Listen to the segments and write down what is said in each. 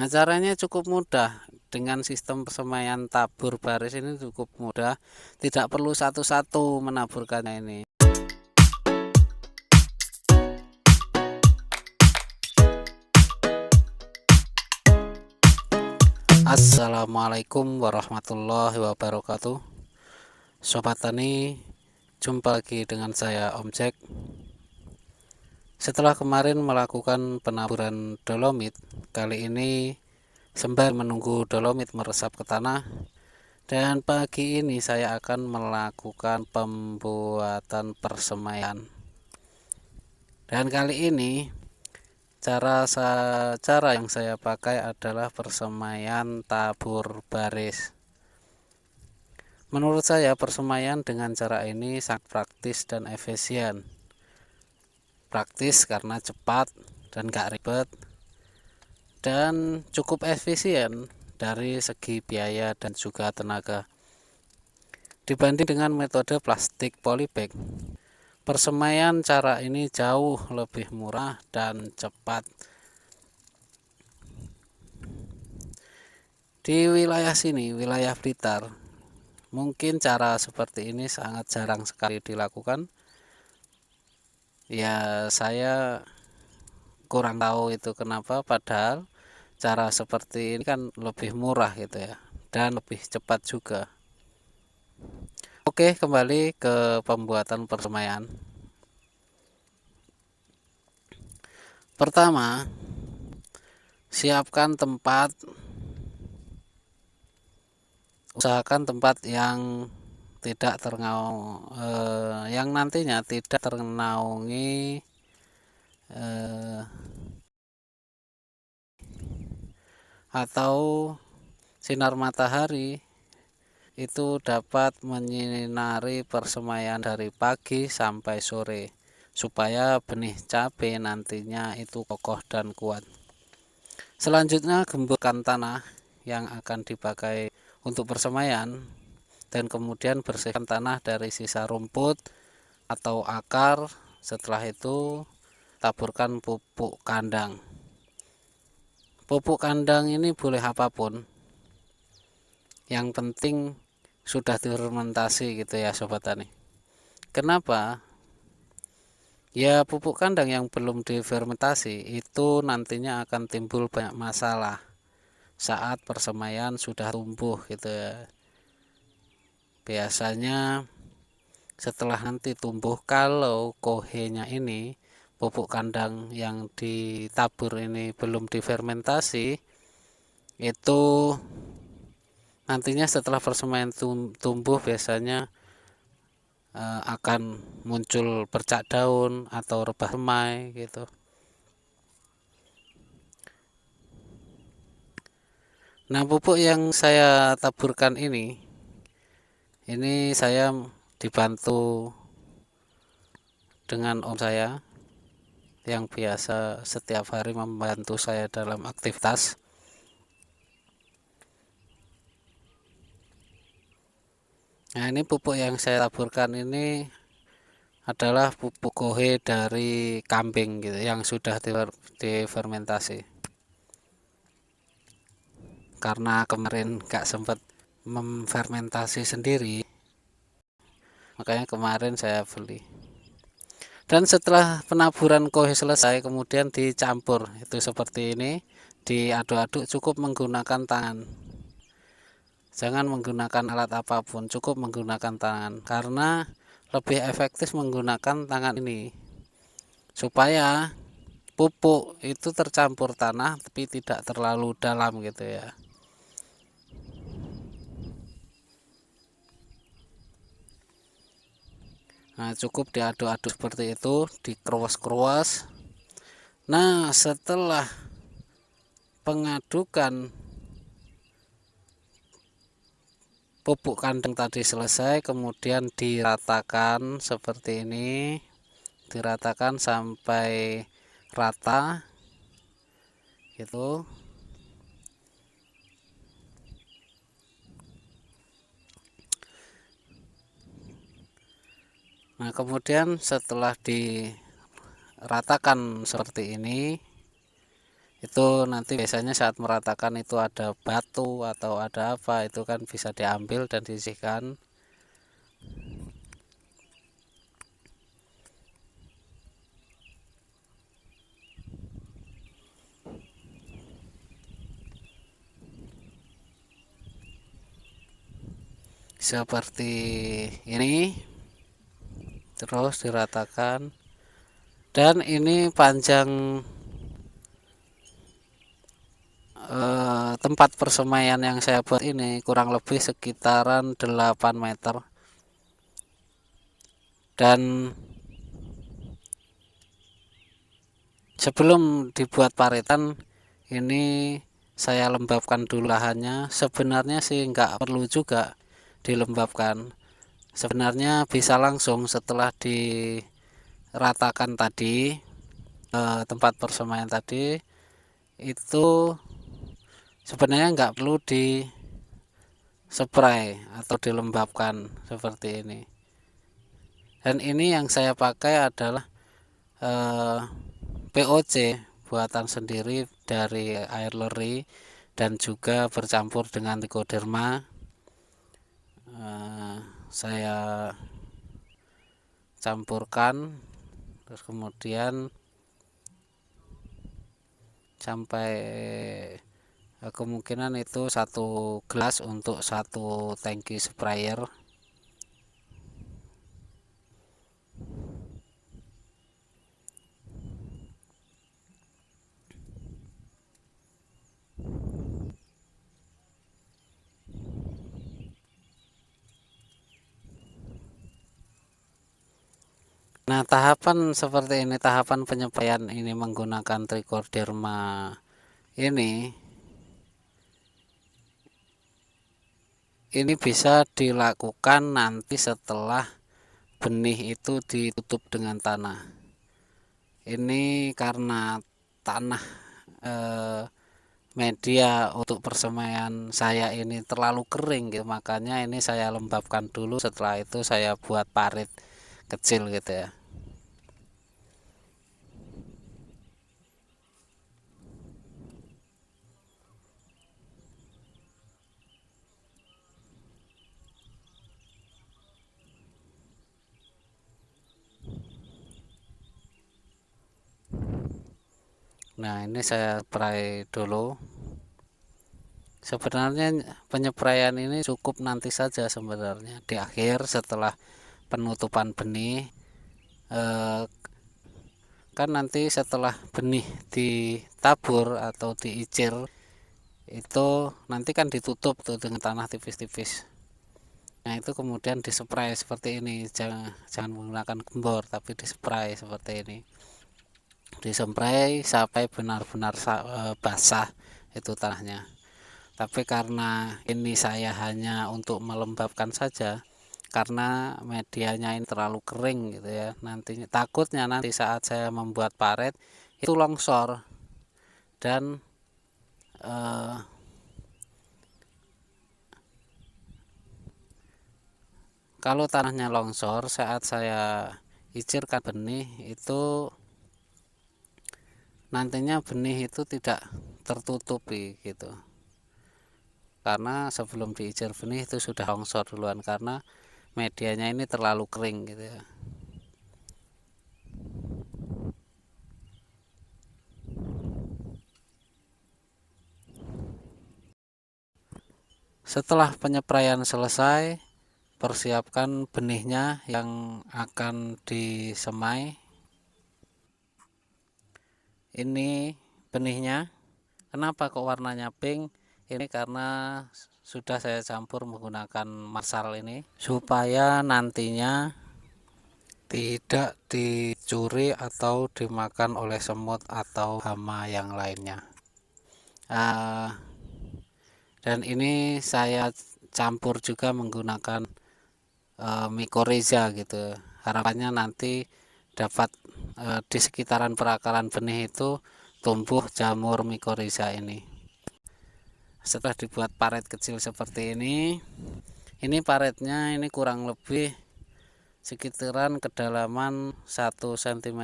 Nah, caranya cukup mudah. Dengan sistem persemaian tabur baris ini cukup mudah, tidak perlu satu-satu menaburkannya ini. Assalamualaikum warahmatullahi wabarakatuh. Sobat Tani, jumpa lagi dengan saya Om Jack. Setelah kemarin melakukan penaburan dolomit, kali ini sembari menunggu dolomit meresap ke tanah, dan pagi ini saya akan melakukan pembuatan persemaian. Dan kali ini cara yang saya pakai adalah persemaian tabur baris. Menurut saya persemaian dengan cara ini sangat praktis dan efisien. Praktis karena cepat dan gak ribet, dan cukup efisien dari segi biaya dan juga tenaga. Dibanding dengan metode plastik polybag, persemaian cara ini jauh lebih murah dan cepat. Di wilayah sini, wilayah Blitar, mungkin cara seperti ini sangat jarang sekali dilakukan. Ya, saya kurang tahu itu kenapa, padahal cara seperti ini kan lebih murah gitu ya, dan lebih cepat juga. Oke, kembali ke pembuatan persemaian. Pertama, siapkan tempat. Usahakan tempat yang tidak yang nantinya tidak ternaungi atau sinar matahari itu dapat menyinari persemaian dari pagi sampai sore, supaya benih cabai nantinya itu kokoh dan kuat. Selanjutnya, gemburkan tanah yang akan dipakai untuk persemaian, dan kemudian bersihkan tanah dari sisa rumput atau akar. Setelah itu taburkan pupuk kandang. Pupuk kandang ini boleh apapun, yang penting sudah difermentasi gitu ya Sobat Tani. Kenapa? Ya, pupuk kandang yang belum difermentasi itu nantinya akan timbul banyak masalah saat persemaian sudah tumbuh gitu ya. Biasanya setelah nanti tumbuh, kalau kohenya ini, pupuk kandang yang ditabur ini belum difermentasi, itu nantinya setelah persemaian tumbuh biasanya akan muncul bercak daun atau rebah semai gitu. Nah, pupuk yang saya taburkan ini saya dibantu dengan om saya yang biasa setiap hari membantu saya dalam aktivitas. Nah, ini pupuk yang saya taburkan ini adalah pupuk kohe dari kambing gitu, yang sudah difermentasi. Karena kemarin gak sempat memfermentasi sendiri, makanya kemarin saya beli. Dan setelah penaburan kohe selesai, kemudian dicampur itu seperti ini, diaduk-aduk, cukup menggunakan tangan. Jangan menggunakan alat apapun, cukup menggunakan tangan, karena lebih efektif menggunakan tangan ini, supaya pupuk itu tercampur tanah tapi tidak terlalu dalam gitu ya. Nah, cukup diaduk-aduk seperti itu, dikeruas-keruas. Nah, setelah pengadukan pupuk kandang tadi selesai, kemudian diratakan seperti ini, diratakan sampai rata gitu. Nah, kemudian setelah diratakan seperti ini, Itu nanti biasanya saat meratakan itu ada batu atau ada apa, itu kan bisa diambil dan disisihkan. Seperti ini, terus diratakan. Dan ini panjang tempat persemaian yang saya buat ini kurang lebih sekitaran 8 meter. Dan sebelum dibuat paretan ini saya lembabkan dulu lahannya. Sebenarnya sih nggak perlu juga dilembabkan, sebenarnya bisa langsung setelah diratakan tadi tempat persemaian tadi itu sebenarnya nggak perlu di spray atau dilembabkan seperti ini. Dan ini yang saya pakai adalah POC buatan sendiri dari air leri dan juga bercampur dengan trichoderma. Saya campurkan, terus kemudian sampai kemungkinan itu 1 gelas untuk 1 tangki sprayer. Nah, tahapan seperti ini, tahapan penyepraian ini menggunakan trichoderma ini bisa dilakukan nanti setelah benih itu ditutup dengan tanah. Ini karena tanah media untuk persemaian saya ini terlalu kering gitu, makanya ini saya lembabkan dulu, setelah itu saya buat parit kecil gitu ya. Nah, ini saya spray dulu. Sebenarnya penyepraian ini cukup nanti saja sebenarnya di akhir setelah penutupan benih. Kan nanti setelah benih ditabur atau diicir itu nanti kan ditutup tuh dengan tanah tipis-tipis. Nah, itu kemudian dispray seperti ini, jangan menggunakan gembor tapi dispray seperti ini. Dispray sampai benar-benar basah itu tanahnya. Tapi karena ini saya hanya untuk melembabkan saja, karena medianya ini terlalu kering gitu ya, nantinya takutnya nanti saat saya membuat paret itu longsor. Dan kalau tanahnya longsor saat saya icirkan benih itu nantinya benih itu tidak tertutupi gitu, karena sebelum diicir benih itu sudah longsor duluan karena medianya ini terlalu kering gitu ya. Setelah penyepraian selesai, persiapkan benihnya yang akan disemai. Ini benihnya, kenapa kok warnanya pink? Ini karena sudah saya campur menggunakan marsal ini supaya nantinya tidak dicuri atau dimakan oleh semut atau hama yang lainnya. Dan ini saya campur juga menggunakan mycorrhiza gitu. Harapannya nanti dapat di sekitaran perakaran benih itu tumbuh jamur mycorrhiza ini. Setelah dibuat paret kecil seperti ini paretnya ini kurang lebih sekitaran kedalaman 1 cm,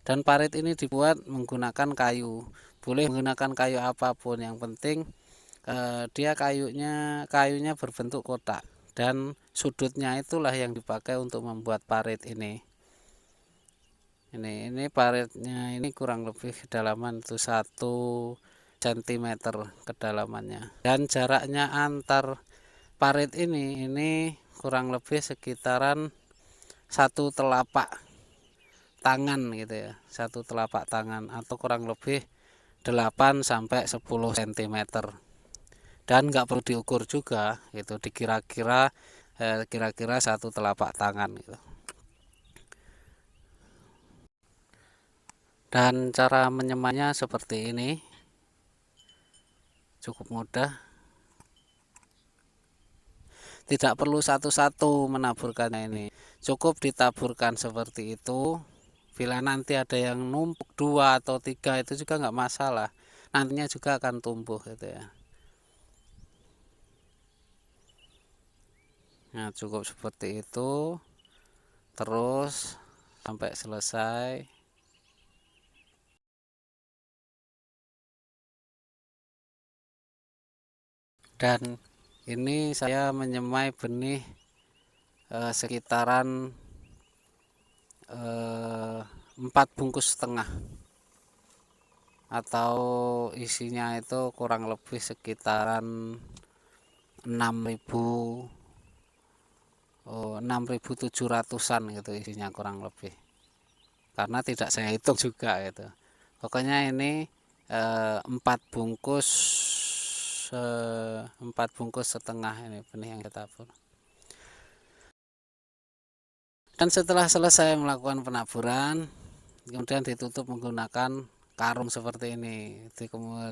dan paret ini dibuat menggunakan kayu, boleh menggunakan kayu apapun, yang penting dia kayunya berbentuk kotak, dan sudutnya itulah yang dipakai untuk membuat parit ini. Ini paritnya ini kurang lebih kedalaman itu 1 cm kedalamannya, dan jaraknya antar parit ini kurang lebih sekitaran 1 telapak tangan gitu ya, 1 telapak tangan atau kurang lebih 8 sampai 10 cm. Dan nggak perlu diukur juga gitu, dikira-kira kira-kira 1 telapak tangan gitu. Dan cara menyemainya seperti ini, cukup mudah, tidak perlu satu-satu menaburkannya, ini cukup ditaburkan seperti itu. Bila nanti ada yang numpuk 2 atau 3 itu juga nggak masalah, nantinya juga akan tumbuh gitu ya. Nah, cukup seperti itu terus sampai selesai. Dan ini saya menyemai benih sekitaran 4,5 bungkus, atau isinya itu kurang lebih sekitaran 6.700-an gitu isinya kurang lebih, karena tidak saya hitung juga gitu. Pokoknya ini 4,5 bungkus ini benih yang kita tabur. Dan setelah selesai melakukan penaburan, kemudian ditutup menggunakan karung seperti ini.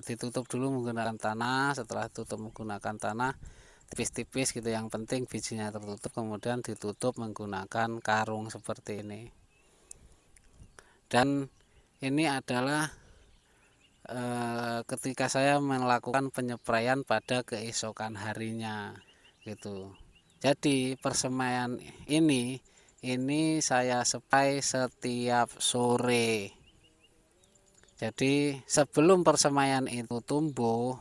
Ditutup dulu menggunakan tanah, setelah tutup menggunakan tanah tipis-tipis gitu, yang penting bijinya tertutup, kemudian ditutup menggunakan karung seperti ini. Dan ini adalah ketika saya melakukan penyepraian pada keesokan harinya gitu. Jadi persemaian ini saya spray setiap sore. Jadi sebelum persemaian itu tumbuh,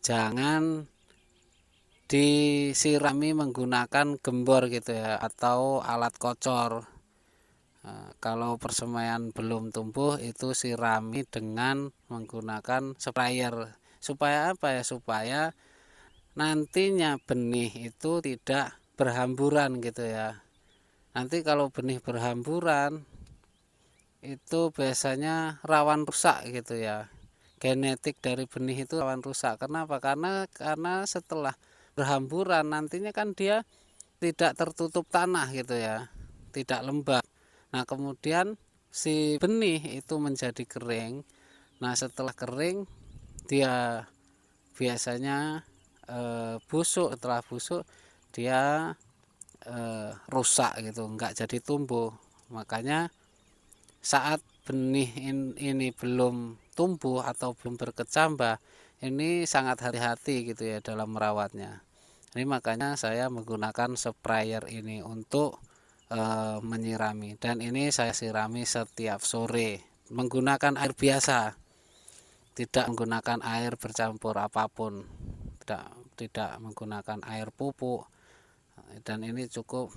jangan disirami menggunakan gembor gitu ya, atau alat kocor. Kalau persemaian belum tumbuh itu sirami dengan menggunakan sprayer. Supaya apa ya? Supaya nantinya benih itu tidak berhamburan gitu ya. Nanti kalau benih berhamburan itu biasanya rawan rusak gitu ya. Genetik dari benih itu rawan rusak. Kenapa? Karena setelah berhamburan nantinya kan dia tidak tertutup tanah gitu ya, tidak lembab. Nah, kemudian si benih itu menjadi kering. Nah, setelah kering dia biasanya busuk. Setelah busuk dia rusak gitu, enggak jadi tumbuh. Makanya saat benih ini belum tumbuh atau belum berkecambah, ini sangat hati-hati gitu ya dalam merawatnya. Ini makanya saya menggunakan sprayer ini untuk menyirami, dan ini saya sirami setiap sore menggunakan air biasa, tidak menggunakan air bercampur apapun, tidak menggunakan air pupuk, dan ini cukup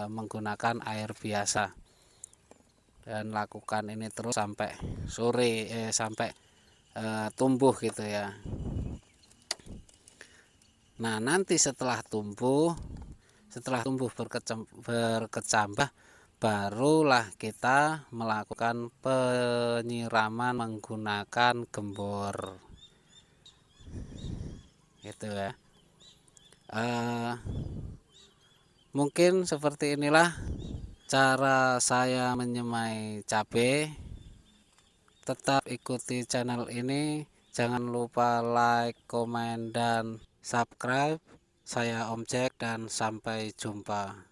menggunakan air biasa, dan lakukan ini terus sampai sore sampai tumbuh gitu ya. Nah, nanti setelah tumbuh berkecambah, barulah kita melakukan penyiraman menggunakan gembor gitu ya. Mungkin seperti inilah cara saya menyemai cabai. Tetap ikuti channel ini, jangan lupa like, komen, dan subscribe. Saya Om Jack, dan sampai jumpa.